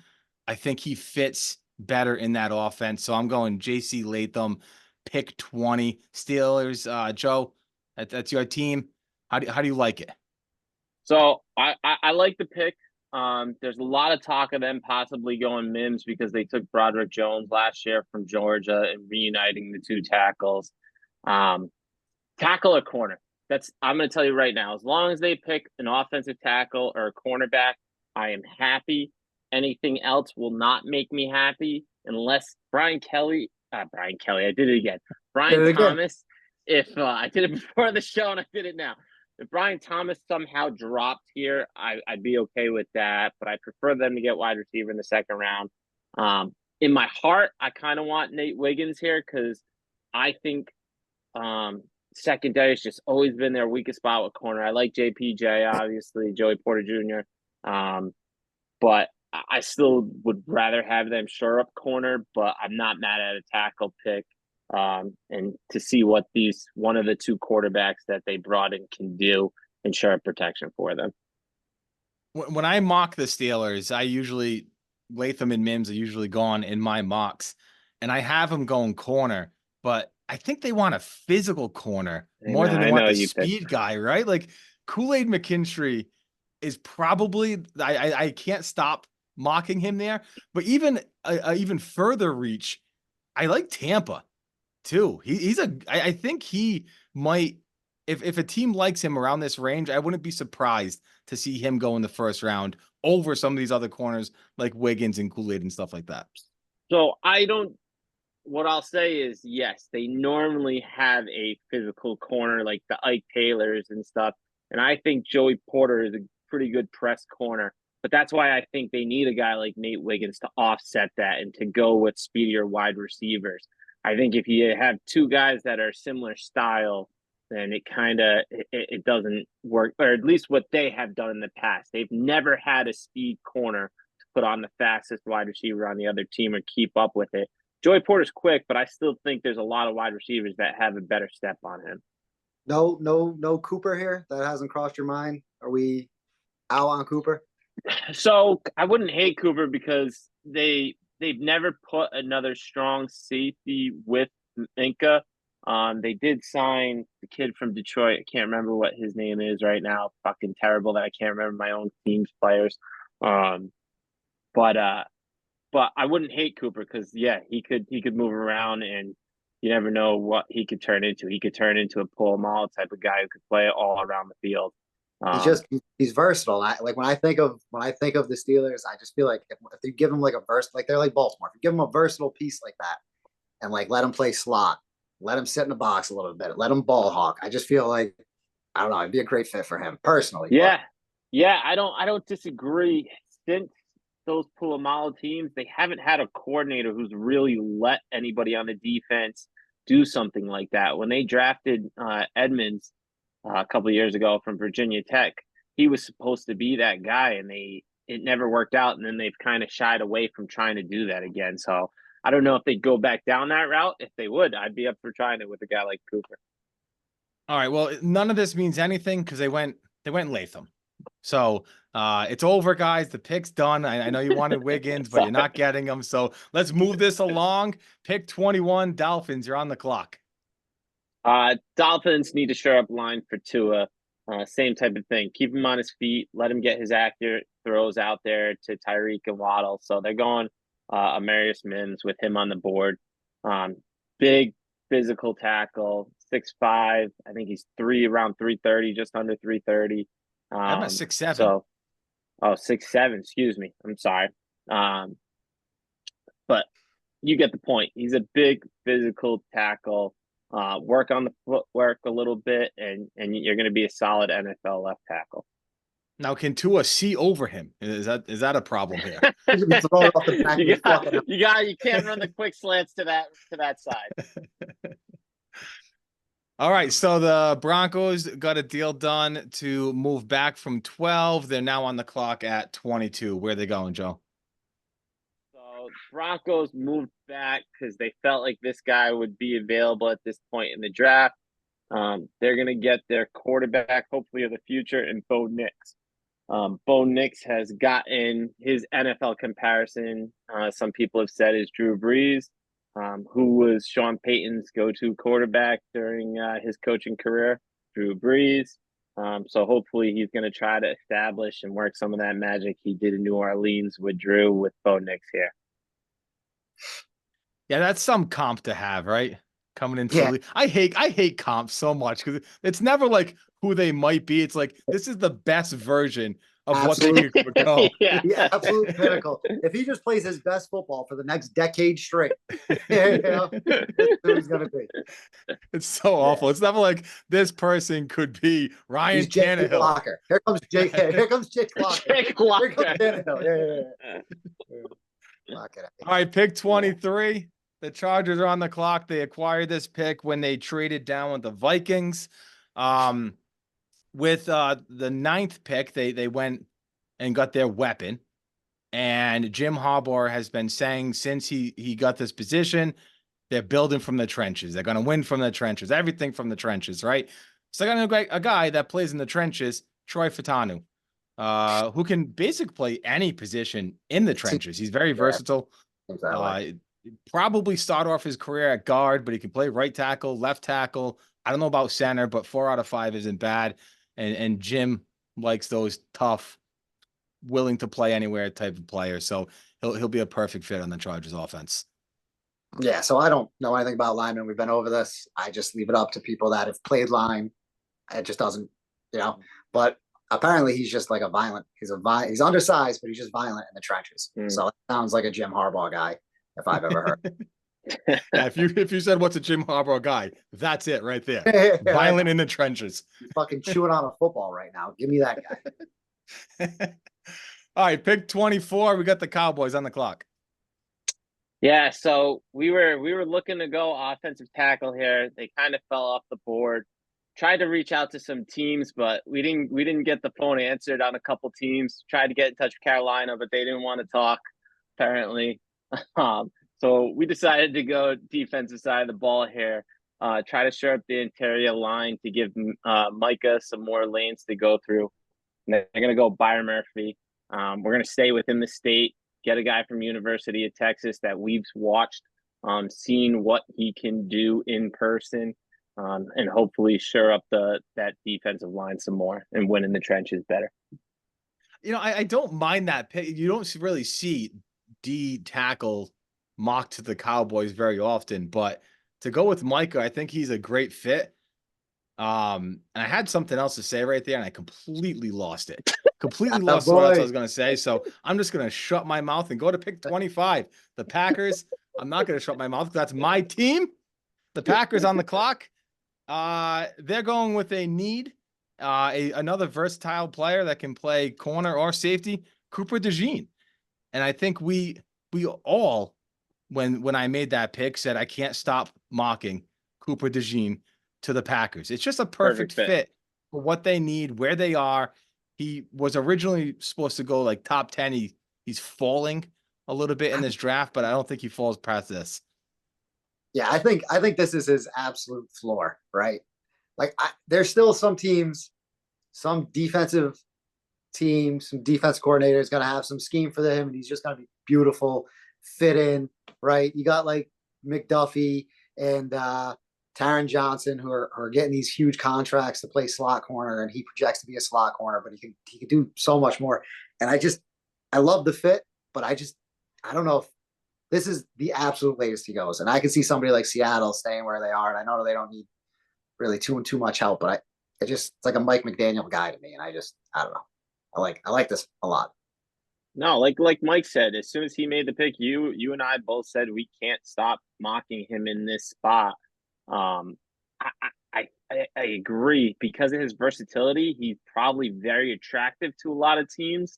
I think he fits better in that offense. So I'm going J.C. Latham, pick 20. Steelers, Joe, that's your team. How do you like it? So I like the pick. There's a lot of talk of them possibly going Mims because they took Broderick Jones last year from Georgia and reuniting the two tackles. Tackle or corner. I'm going to tell you right now, as long as they pick an offensive tackle or a cornerback, I am happy. Anything else will not make me happy unless Brian Kelly, I did it again. Brian Thomas, if I did it before the show and I did it now. If Brian Thomas somehow dropped here, I'd be okay with that, but I prefer them to get wide receiver in the second round. In my heart, I kind of want Nate Wiggins here because I think secondary has just always been their weakest spot with corner. I like JPJ, obviously, Joey Porter Jr., but I still would rather have them shore up corner, but I'm not mad at a tackle pick. And to see what one of the two quarterbacks that they brought in can do and shore up protection for them. When I mock the Steelers, Latham and Mims are usually gone in my mocks, and I have them going corner, but I think they want a physical corner I more know, than they I want know the you picked. speed guy, right? Like Kool-Aid McKinstry is probably I can't stop mocking him there, but even a even further reach, I like Tampa too. I think he might if a team likes him around this range, I wouldn't be surprised to see him go in the first round over some of these other corners like Wiggins and Kool-Aid and stuff like that. So I don't. What I'll say is, yes, they normally have a physical corner like the Ike Taylors and stuff, and I think Joey Porter is a pretty good press corner. But that's why I think they need a guy like Nate Wiggins to offset that and to go with speedier wide receivers. I think if you have two guys that are similar style, then it doesn't work, or at least what they have done in the past. They've never had a speed corner to put on the fastest wide receiver on the other team or keep up with it. Joey Porter's quick, but I still think there's a lot of wide receivers that have a better step on him. No Cooper here. That hasn't crossed your mind. Are we out on Cooper? So I wouldn't hate Cooper because they've never put another strong safety with Minka. They did sign the kid from Detroit. I can't remember what his name is right now. Fucking terrible that I can't remember my own team's players. But I wouldn't hate Cooper because he could move around and you never know what he could turn into. He could turn into a Paul Mall type of guy who could play all around the field. He's versatile. Like when I think of the Steelers, I just feel like if you give him like they're like Baltimore. If you give him a versatile piece like that and like let him play slot, let him sit in the box a little bit, let him ball hawk. I just feel like I don't know, it'd be a great fit for him personally. Yeah. Yeah, I don't disagree. Since those Pulomalo teams, they haven't had a coordinator who's really let anybody on the defense do something like that. When they drafted Edmonds a couple of years ago from Virginia Tech, he was supposed to be that guy, and it never worked out. And then they've kind of shied away from trying to do that again. So I don't know if they'd go back down that route. If they would, I'd be up for trying it with a guy like Cooper. All right. Well, none of this means anything because they went Latham. So it's over, guys. The pick's done. I know you wanted Wiggins, but you're not getting him. So let's move this along. Pick 21, Dolphins. You're on the clock. Dolphins need to shore up line for Tua. Same type of thing. Keep him on his feet. Let him get his accurate throws out there to Tyreek and Waddle. So they're going Amarius Mims with him on the board. Big physical tackle, 6'5". I think he's around 330, just under 330. I'm a 6'7". So, 6'7". Excuse me. I'm sorry. But you get the point. He's a big physical tackle. Work on the footwork a little bit, and you're going to be a solid NFL left tackle. Now, can Tua see over him? Is that a problem here? You can't run the quick slants to that side. All right, so the Broncos got a deal done to move back from 12. They're now on the clock at 22. Where are they going, Joe? So Broncos moved back because they felt like this guy would be available at this point in the draft. They're going to get their quarterback, hopefully of the future, in Bo Nix. Bo Nix has gotten his NFL comparison. Some people have said is Drew Brees, who was Sean Payton's go-to quarterback during his coaching career. Drew Brees. So hopefully he's going to try to establish and work some of that magic he did in New Orleans with Drew with Bo Nix here. Yeah, that's some comp to have, right? Coming into the league. I hate comps so much because it's never like who they might be. It's like this is the best version of what they could go. Yeah, absolute pinnacle. If he just plays his best football for the next decade straight, you know, that's who he's gonna be. It's so awful. It's never like this person could be Ryan Tannehill. Locker. Here comes Jake. Here comes Jake Locker. Jake Locker. Here comes Tannehill. Yeah. All right, pick 23. The Chargers are on the clock. They acquired this pick when they traded down with the Vikings. With the 9th pick, they went and got their weapon. And Jim Harbaugh has been saying since he got this position, they're building from the trenches. They're going to win from the trenches, everything from the trenches, right? So they're going to a guy that plays in the trenches, Troy Fautanu, who can basically play any position in the trenches. He's very versatile. Exactly. probably start off his career at guard, but he can play right tackle, left tackle. I don't know about center, but 4 out of 5 isn't bad. And Jim likes those tough, willing to play anywhere type of players. So he'll be a perfect fit on the Chargers offense. Yeah, so I don't know anything about linemen. We've been over this. I just leave it up to people that have played line. It just doesn't, But apparently he's just like he's undersized, but he's just violent in the trenches. So it sounds like a Jim Harbaugh guy, if I've ever heard. Yeah, if you said what's a Jim Harbaugh guy, that's it right there. Violent in the trenches. He's fucking chewing on a football right now. Give me that guy. All right, pick 24. We got the Cowboys on the clock. Yeah, so we were looking to go offensive tackle here. They kind of fell off the board. Tried to reach out to some teams, but we didn't get the phone answered on a couple teams. Tried to get in touch with Carolina, but they didn't want to talk, apparently. So we decided to go defensive side of the ball here. Try to shore up the interior line to give Micah some more lanes to go through. And they're going to go Byron Murphy. We're going to stay within the state, get a guy from University of Texas that we've watched, seen what he can do in person, and hopefully shore up that defensive line some more and win in the trenches better. I don't mind that pick. You don't really see D tackle mocked to the Cowboys very often, but to go with Micah, I think he's a great fit. And I had something else to say right there, and I completely lost it. Completely lost what else I was going to say. So I'm just going to shut my mouth and go to pick 25. The Packers. I'm not going to shut my mouth because that's my team. The Packers on the clock. They're going with a need, another versatile player that can play corner or safety, Cooper DeJean. And I think we all, when I made that pick, said I can't stop mocking Cooper DeJean to the Packers. It's just a perfect fit for what they need, where they are. He was originally supposed to go like top 10. He's falling a little bit in this draft, but I don't think he falls past this. Yeah, I think this is his absolute floor, right? Like there's still some teams, some defensive teams, some defense coordinator is going to have some scheme for him, and he's just going to be beautiful, fit in, right? You got like McDuffie and Taron Johnson who are getting these huge contracts to play slot corner, and he projects to be a slot corner, but he can do so much more. And I love the fit, but I don't know if this is the absolute latest he goes. And I can see somebody like Seattle staying where they are. And I know they don't need really too much help, but it's like a Mike McDaniel guy to me. And I don't know. I like this a lot. No, like Mike said, as soon as he made the pick, you and I both said we can't stop mocking him in this spot. I agree, because of his versatility. He's probably very attractive to a lot of teams.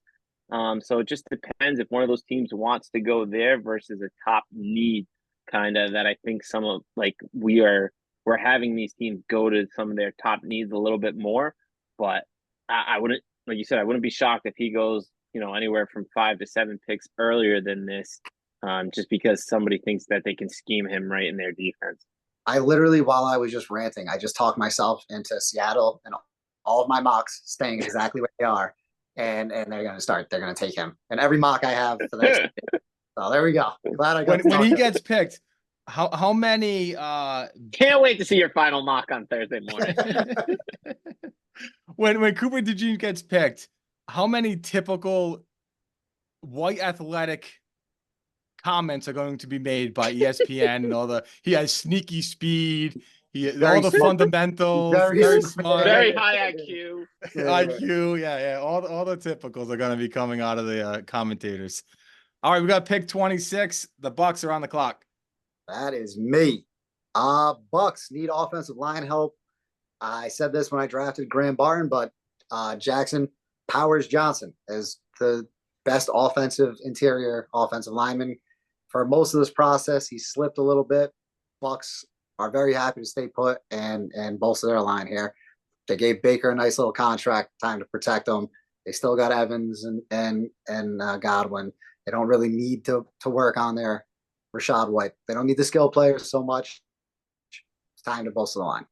So it just depends if one of those teams wants to go there versus a top need, kind of, that I think some of we're having these teams go to some of their top needs a little bit more. But I wouldn't, like you said, I wouldn't be shocked if he goes, anywhere from 5 to 7 picks earlier than this, just because somebody thinks that they can scheme him right in their defense. I literally, while I was just ranting, I just talked myself into Seattle and all of my mocks staying exactly where they are. And they're going to take him. And every mock I have for the next so there we go. Glad I got when he gets picked, how many can't wait to see your final mock on Thursday morning. when Cooper DeJean gets picked, how many typical white athletic comments are going to be made by ESPN and he has sneaky speed. All the fundamentals, very smart, very high IQ. Yeah. All the typicals are going to be coming out of the commentators. All right, we got pick 26. The Bucs are on the clock. That is me. Bucs need offensive line help. I said this when I drafted Graham Barton, but Jackson Powers Johnson is the best interior offensive lineman for most of this process. He slipped a little bit. Bucs are very happy to stay put and bolster their line here. They gave Baker a nice little contract, time to protect him. They still got Evans and Godwin. They don't really need to work on their Rashad White. They don't need the skill players so much. It's time to bolster the line.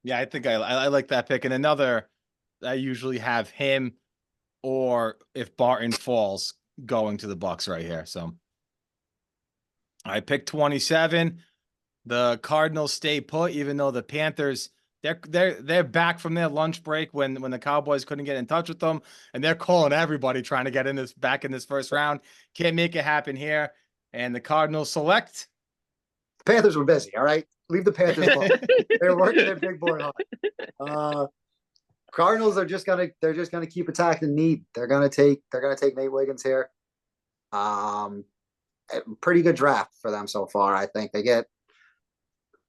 Yeah, I think I like that pick. And another, I usually have him, or if Barton falls, going to the Bucs right here. So I picked 27. The Cardinals stay put, even though the Panthers they're back from their lunch break when the Cowboys couldn't get in touch with them, and they're calling everybody trying to get in this back in this first round. Can't make it happen here. And the Cardinals select. The Panthers were busy. All right, leave the Panthers alone. They're working their big boy hard. Cardinals are they're just gonna keep attacking need. They're gonna take Nate Wiggins here. Pretty good draft for them so far. I think they get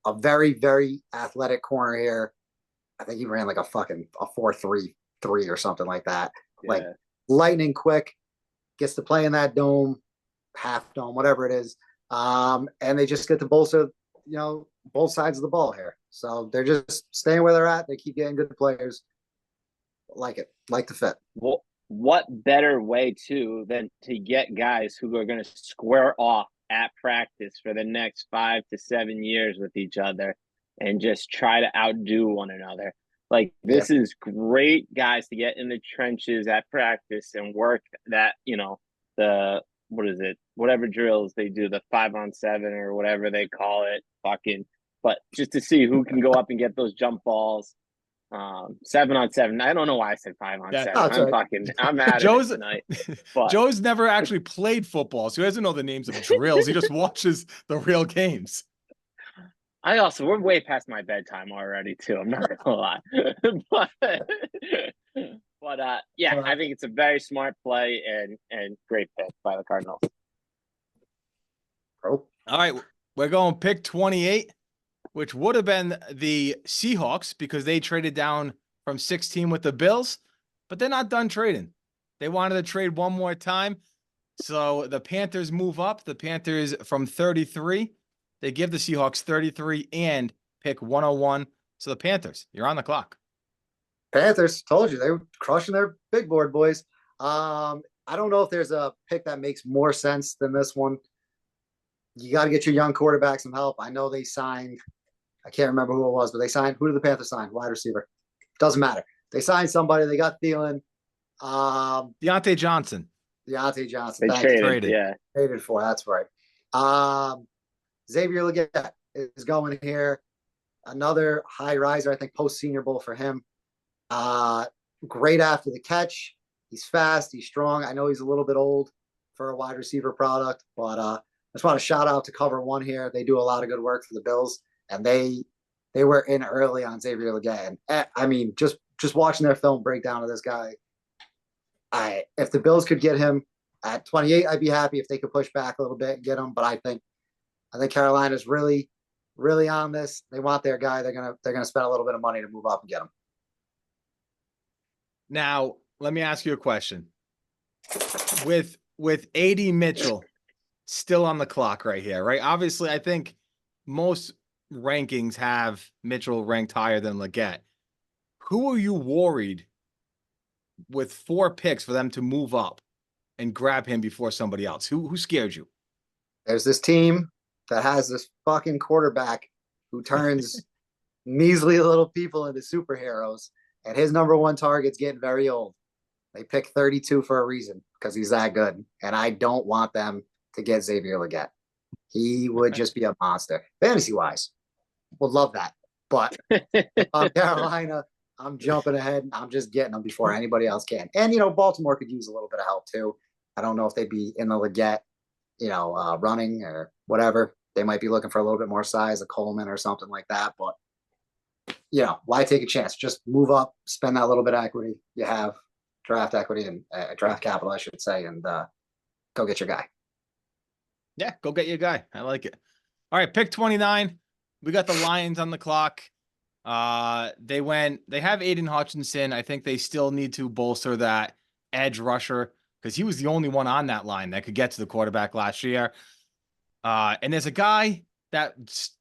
a very, very athletic corner here. I think he ran like a 4.33 or something like that. Yeah. Like lightning quick, gets to play in that dome, half dome, whatever it is. And they just get to bolster, both sides of the ball here. So they're just staying where they're at. They keep getting good players. Like the fit. Well, what better way than to get guys who are going to square off at practice for the next 5 to 7 years with each other and just try to outdo one another. Like, this is great guys to get in the trenches at practice and work that, whatever drills they do, the 5-on-7 or whatever they call it, but just to see who can go up and get those jump balls. 7-on-7. I don't know why I said 5-on-7. I'm mad at it tonight. But Joe's never actually played football, so he doesn't know the names of drills. He just watches the real games. We're way past my bedtime already too. I'm not gonna lie. but I think it's a very smart play and great pick by the Cardinals. Oh. All right, we're going pick 28. Which would have been the Seahawks because they traded down from 16 with the Bills, but they're not done trading. They wanted to trade one more time. So the Panthers move up. The Panthers from 33, they give the Seahawks 33 and pick 101. So the Panthers, you're on the clock. Panthers, told you, they were crushing their big board, boys. I don't know if there's a pick that makes more sense than this one. You got to get your young quarterback some help. I know they signed, I can't remember who it was, but who did the Panthers sign? Wide receiver. Doesn't matter. They signed somebody. They got Thielen. Deontay Johnson. They traded. Yeah. Traded for. That's right. Xavier Legette is going here. Another high riser, I think, post Senior Bowl for him. Great after the catch. He's fast. He's strong. I know he's a little bit old for a wide receiver product, but I just want to shout out to Cover One here. They do a lot of good work for the Bills, and they were in early on Xavier Legette. And I mean, just watching their film breakdown of this guy, if the Bills could get him at 28, I'd be happy if they could push back a little bit and get him. But I think Carolina's really, really on this. They want their guy. They're gonna spend a little bit of money to move up and get him. Now, let me ask you a question. With AD Mitchell still on the clock right here, right? Obviously, I think most rankings have Mitchell ranked higher than Legette. Who are you worried with 4 picks for them to move up and grab him before somebody else? Who scared you? There's this team that has this fucking quarterback who turns measly little people into superheroes, and his number one target's getting very old. They picked 32 for a reason, because he's that good, and I don't want them to get Xavier Legette. He would just be a monster. Fantasy-wise, would love that. But if I'm Carolina, I'm jumping ahead, and I'm just getting them before anybody else can. And, Baltimore could use a little bit of help, too. I don't know if they'd be in the Legette, running or whatever. They might be looking for a little bit more size, a Coleman or something like that. But, why take a chance? Just move up, spend that little bit of equity you have, draft equity and draft capital, I should say, and go get your guy. Yeah, go get your guy. I like it. All right, pick 29. We got the Lions on the clock. They have Aiden Hutchinson. I think they still need to bolster that edge rusher because he was the only one on that line that could get to the quarterback last year. And there's a guy that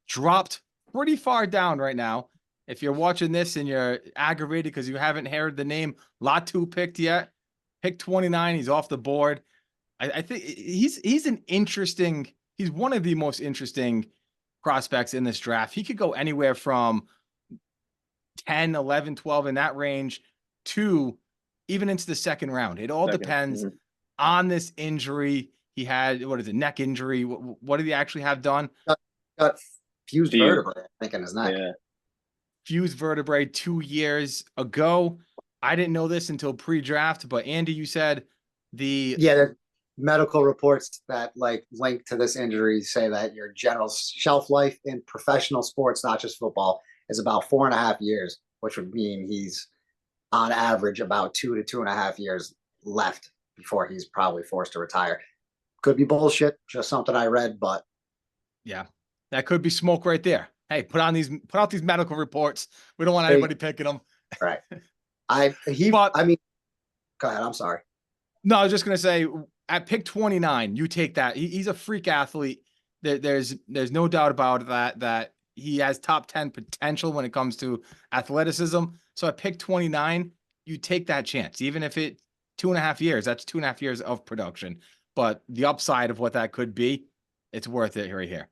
dropped pretty far down right now. If you're watching this and you're aggravated because you haven't heard the name Latu picked yet, pick 29. He's off the board. I think he's one of the most interesting prospects in this draft. He could go anywhere from 10, 11, 12 in that range to even into the second round. It all depends on this injury. he had, what is it, neck injury? What did he actually have done? Got fused Fused. vertebrae, I think, in his neck. Yeah. Fused vertebrae 2 years ago. I didn't know this until pre-draft, but Andy, you said Yeah, the medical reports that like link to this injury say that your general shelf life in professional sports, not just football, is about 4.5 years, which would mean he's on average about 2 to 2.5 years left before he's probably forced to retire. Could be bullshit, just something I read, but yeah, that could be smoke right there. Hey, put out these medical reports. We don't want anybody picking them. Right. I mean, go ahead. I'm sorry. No, I was just gonna say at pick 29, you take that. He's a freak athlete. There's no doubt about that he has top 10 potential when it comes to athleticism. So at pick 29, you take that chance, even if it 2.5 years. That's 2.5 years of production. But the upside of what that could be, it's worth it right here.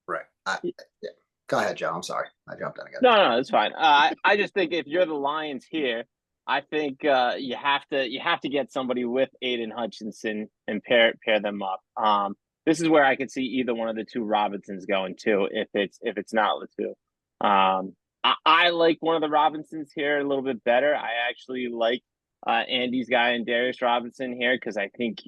Right. Yeah. Go ahead, Joe. I'm sorry. I jumped in again. No, it's fine. I just think if you're the Lions here, I think you have to get somebody with Aiden Hutchinson and pair them up. This is where I could see either one of the two Robinsons going too, if it's not the two. I like one of the Robinsons here a little bit better. I actually like Andy's guy and Darius Robinson here because I think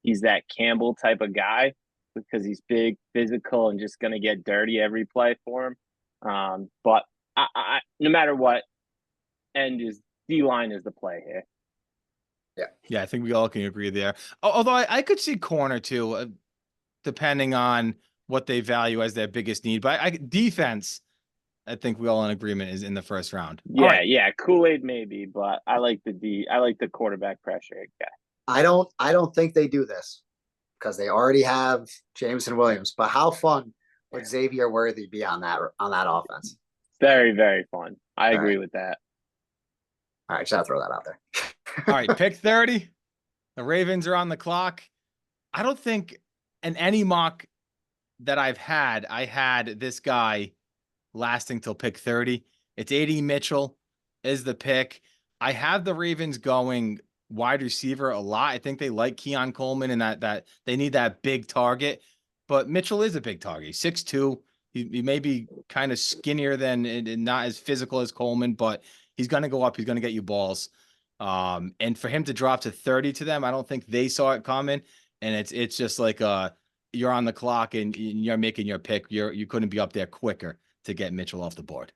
he's that Campbell type of guy because he's big, physical, and just going to get dirty every play for him. But I no matter what, D-line is the play here. Yeah, I think we all can agree there. Although I could see corner too, depending on what they value as their biggest need. But defense, I think we all in agreement is in the first round. Yeah, Kool-Aid maybe, but I like the quarterback pressure guy. I don't think they do this because they already have Jameson Williams. But how fun would Xavier Worthy be on that offense? Very, very fun. I agree with that. All right, just gotta throw that out there. All right, pick 30. The Ravens are on the clock. I don't think in any mock that I had this guy lasting till pick 30. It's AD Mitchell is the pick. I have the Ravens going wide receiver a lot. I think they like Keon Coleman and that they need that big target. But Mitchell is a big target. He's 6'2". He may be kind of skinnier than and not as physical as Coleman, but he's going to go up. He's going to get you balls. And for him to drop to 30 to them, I don't think they saw it coming. And it's just like you're on the clock and you're making your pick. You couldn't be up there quicker to get Mitchell off the board.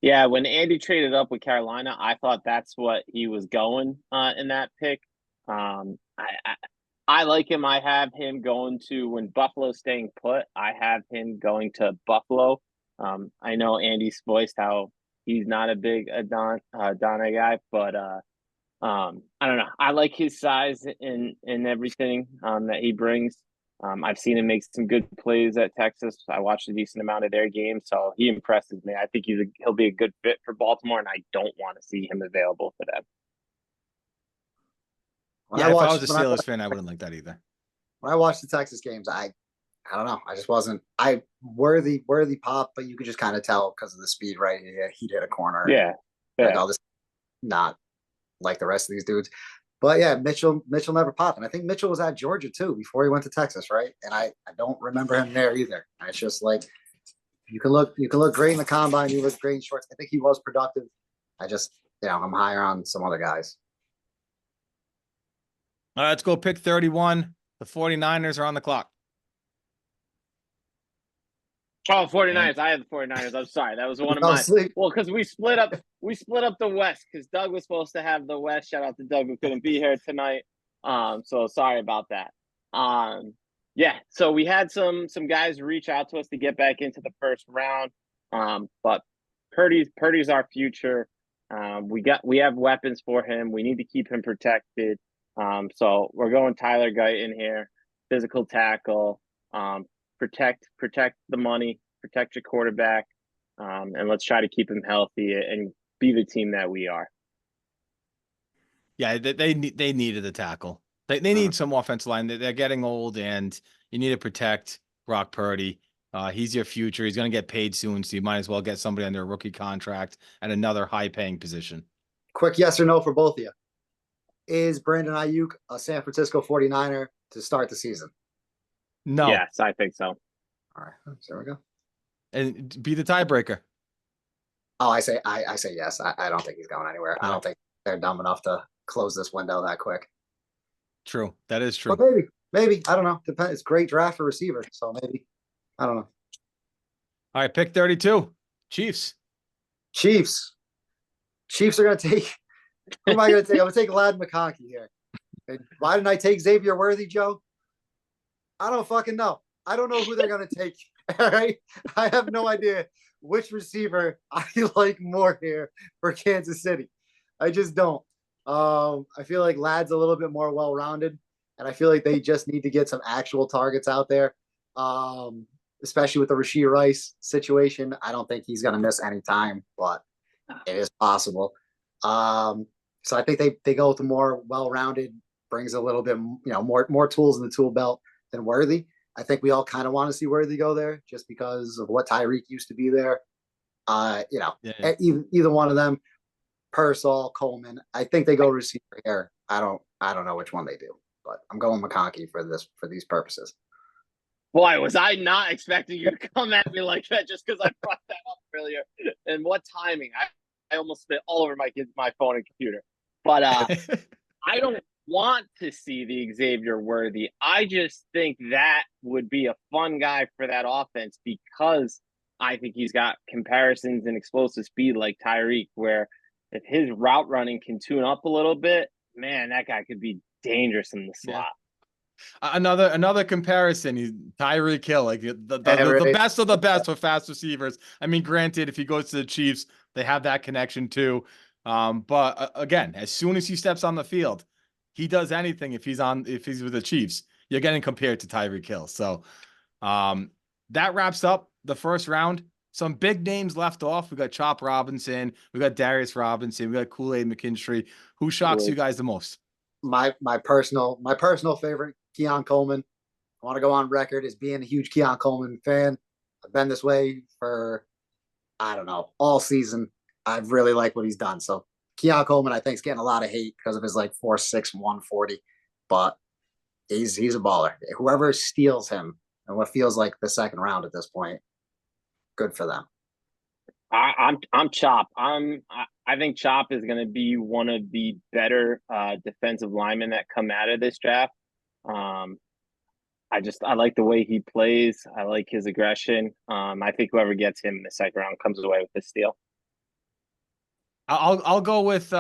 Yeah, when Andy traded up with Carolina, I thought that's what he was going in that pick. I like him. I have him going to when Buffalo's staying put. I have him going to Buffalo. I know Andy's voiced how he's not a big Donna guy, but I don't know. I like his size and everything that he brings. I've seen him make some good plays at Texas. I watched a decent amount of their games, so he impresses me. I think he'll be a good fit for Baltimore, and I don't want to see him available for them. If I was a Steelers fan, I wouldn't like that either. When I watched the Texas games, I don't know. I just wasn't. Worthy pop, but you could just kind of tell because of the speed, right? He did a corner. Yeah. Like all this, not like the rest of these dudes. But yeah, Mitchell never popped, and I think Mitchell was at Georgia too before he went to Texas, right? And I don't remember him there either. It's just like you can look great in the combine, you look great in shorts. I think he was productive. I just I'm higher on some other guys. All right, let's go pick 31. The 49ers are on the clock. Oh, 49ers. I had the 49ers. I'm sorry. That was one of mine. Well, because we split up the West because Doug was supposed to have the West. Shout out to Doug who couldn't be here tonight. So sorry about that. Yeah, so we had some guys reach out to us to get back into the first round. But Purdy's our future. We have weapons for him. We need to keep him protected. So we're going Tyler Guyton here, physical tackle, protect the money, protect your quarterback, and let's try to keep him healthy and be the team that we are. Yeah, they needed a tackle. They need some offensive line. They're getting old, and you need to protect Brock Purdy. He's your future. He's going to get paid soon, so you might as well get somebody under a rookie contract at another high-paying position. Quick yes or no for both of you. is Brandon Ayuk a San Francisco 49er to start the season? No. Yes, I think so. All right, there we go. And be the tiebreaker. Oh, I say yes. I don't think he's going anywhere. I No. don't think they're dumb enough to close this window that quick. True. That is true. But maybe. I don't know. Depends. It's a great draft for receiver. So maybe. I don't know. All right, pick 32. Chiefs. Chiefs are going to take. Who am I going to take? I'm going to take Ladd McConkey here. And why didn't I take Xavier Worthy, Joe? I don't fucking know. I don't know who they're going to take. All right. I have no idea which receiver I like more here for Kansas City. I just don't. I feel like Ladd's a little bit more well-rounded, and I feel like they just need to get some actual targets out there. Especially with the Rashee Rice situation. I don't think he's going to miss any time, but it is possible. So I think they go with the more well-rounded, brings a little bit, more tools in the tool belt than Worthy. I think we all kind of want to see Worthy go there just because of what Tyreek used to be there. Either one of them, Pearsall, Coleman. I think they go receiver here. I don't know which one they do, but I'm going McConkey for these purposes. Boy, was I not expecting you to come at me like that just because I brought that up earlier. And what timing. I almost spit all over my phone and computer. But I don't want to see the Xavier Worthy. I just think that would be a fun guy for that offense because I think he's got comparisons and explosive speed like Tyreek, where if his route running can tune up a little bit, man, that guy could be dangerous in the slot. Yeah. Another comparison, he's Tyreek Hill, like the best of the best for fast receivers. I mean, granted, if he goes to the Chiefs, they have that connection too. But again, as soon as he steps on the field, he does anything. If he's with the Chiefs, you're getting compared to Tyreek Hill. So that wraps up the first round. Some big names left off. We got Chop Robinson, we got Darius Robinson, we got Kool-Aid McKinstry. Who shocks you guys the most? My personal favorite, Keon Coleman. I want to go on record as being a huge Keon Coleman fan. I've been this way for, I don't know, all season. I've really liked what he's done. So Keon Coleman, I think, is getting a lot of hate because of his 4'6", 140, but he's a baller. Whoever steals him in what feels like the second round at this point, good for them. I'm Chop. I think Chop is going to be one of the better defensive linemen that come out of this draft. I like the way he plays. I like his aggression. I think whoever gets him in the second round comes away with the steal. I'll go with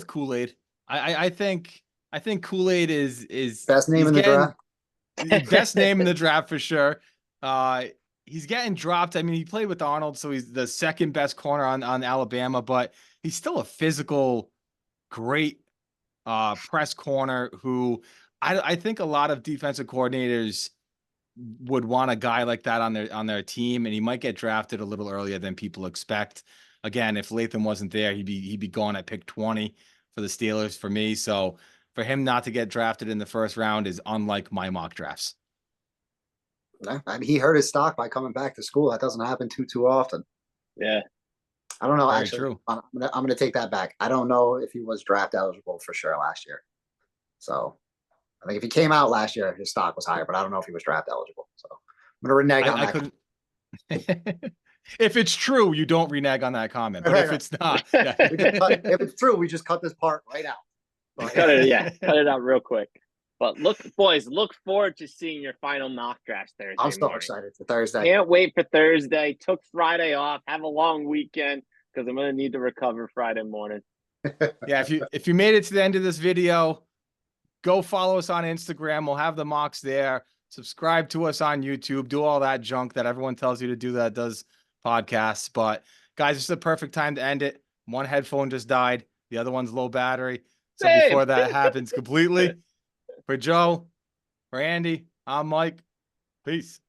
Kool-Aid. I think Kool-Aid is best name in the draft. Best name in the draft for sure. He's getting dropped. I mean, he played with Arnold, so he's the second best corner on Alabama, but he's still a physical, great press corner who I think a lot of defensive coordinators would want a guy like that on their team, and he might get drafted a little earlier than people expect. Again, if Latham wasn't there, he'd be gone at pick 20 for the Steelers for me. So for him not to get drafted in the first round is unlike my mock drafts. I mean, he hurt his stock by coming back to school. That doesn't happen too often. Yeah. I don't know. Very actually, true. I'm going to take that back. I don't know if he was draft eligible for sure last year. So I think if he came out last year, his stock was higher, but I don't know if he was draft eligible. So I'm going to renege on that. Couldn't. If it's true, you don't renege on that comment. But if it's not, yeah. If it's true, we just cut this part right out. Cut it out real quick. But look forward to seeing your final mock draft Thursday. I'm so excited for Thursday. Can't wait for Thursday. Took Friday off. Have a long weekend because I'm going to need to recover Friday morning. Yeah, if you made it to the end of this video, go follow us on Instagram. We'll have the mocks there. Subscribe to us on YouTube. Do all that junk that everyone tells you to do that does podcasts. But guys, it's the perfect time to end it. One headphone just died. The other one's low battery. So before that happens completely, for Joe, for Andy, I'm Mike. Peace.